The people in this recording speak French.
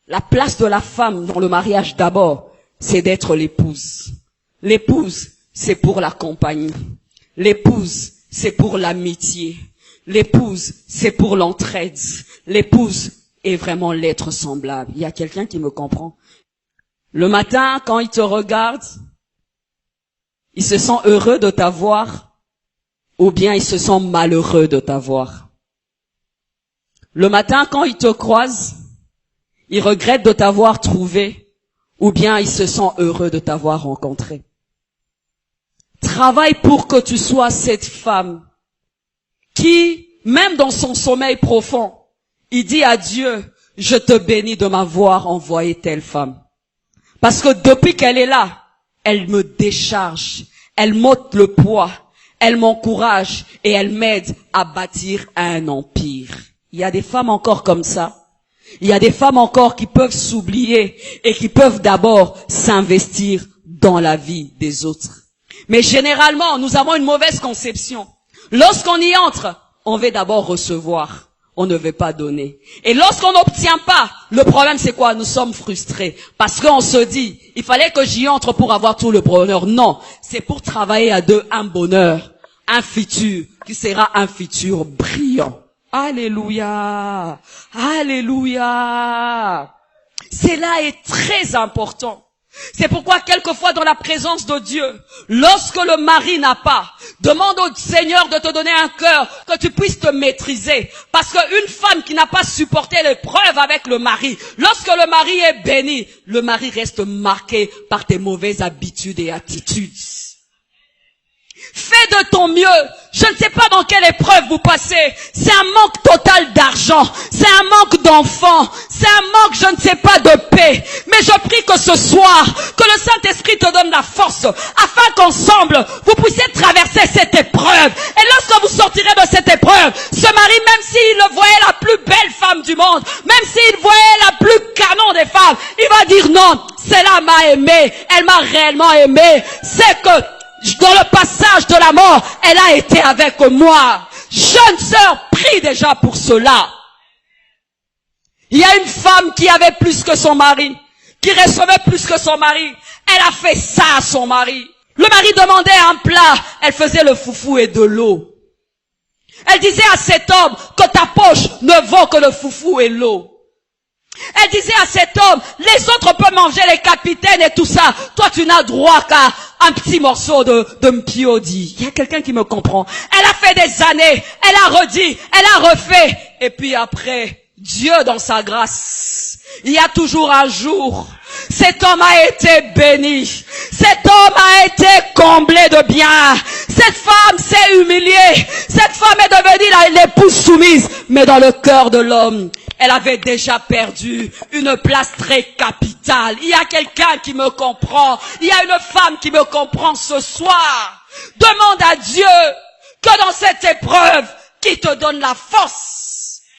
La place de la femme dans le mariage d'abord, c'est d'être l'épouse. L'épouse, c'est pour la compagnie. L'épouse, c'est pour l'amitié. L'épouse, c'est pour l'entraide. L'épouse est vraiment l'être semblable. Il y a quelqu'un qui me comprend. Le matin, quand il te regarde, il se sent heureux de t'avoir, ou bien il se sent malheureux de t'avoir. Le matin, quand il te croise, il regrette de t'avoir trouvé, ou bien il se sent heureux de t'avoir rencontré. Travaille pour que tu sois cette femme qui, même dans son sommeil profond, il dit à Dieu, je te bénis de m'avoir envoyé telle femme. Parce que depuis qu'elle est là, elle me décharge, elle m'ôte le poids, elle m'encourage et elle m'aide à bâtir un empire. Il y a des femmes encore comme ça. Il y a des femmes encore qui peuvent s'oublier et qui peuvent d'abord s'investir dans la vie des autres. Mais généralement, nous avons une mauvaise conception. Lorsqu'on y entre, on veut d'abord recevoir. On ne veut pas donner. Et lorsqu'on n'obtient pas, le problème c'est quoi? Nous sommes frustrés. Parce qu'on se dit, il fallait que j'y entre pour avoir tout le bonheur. Non, c'est pour travailler à deux un bonheur, un futur, qui sera un futur brillant. Alléluia. Alléluia. Cela est très important. C'est pourquoi quelquefois dans la présence de Dieu, lorsque le mari n'a pas, demande au Seigneur de te donner un cœur que tu puisses te maîtriser. Parce qu'une femme qui n'a pas supporté l'épreuve avec le mari, lorsque le mari est béni, le mari reste marqué par tes mauvaises habitudes et attitudes. Fais de ton mieux. Je ne sais pas dans quelle épreuve vous passez. C'est un manque total d'argent. C'est un manque d'enfants. C'est un manque, je ne sais pas, de paix. Mais je prie que ce soir, que le Saint-Esprit te donne la force, afin qu'ensemble, vous puissiez traverser cette épreuve. Et lorsque vous sortirez de cette épreuve, ce mari, même s'il le voyait la plus belle femme du monde, même s'il voyait la plus canon des femmes, il va dire non, celle-là m'a aimé, elle m'a réellement aimé. C'est que dans le passage de la mort, elle a été avec moi. Jeune sœur, prie déjà pour cela. Il y a une femme qui avait plus que son mari, qui recevait plus que son mari. Elle a fait ça à son mari. Le mari demandait un plat, elle faisait le foufou et de l'eau. Elle disait à cet homme que ta poche ne vaut que le foufou et l'eau. Elle disait à cet homme, les autres peuvent manger les capitaines et tout ça. Toi, tu n'as droit qu'à un petit morceau de mpiodi. Il y a quelqu'un qui me comprend. Elle a fait des années, elle a redit, elle a refait. Et puis après, Dieu dans sa grâce, il y a toujours un jour, cet homme a été béni. Cet homme a été comblé de bien. Cette femme s'est humiliée. Cette femme est devenue l'épouse soumise. Mais dans le cœur de l'homme, elle avait déjà perdu une place très capitale. Il y a quelqu'un qui me comprend. Il y a une femme qui me comprend ce soir. Demande à Dieu que dans cette épreuve, qu'il te donne la force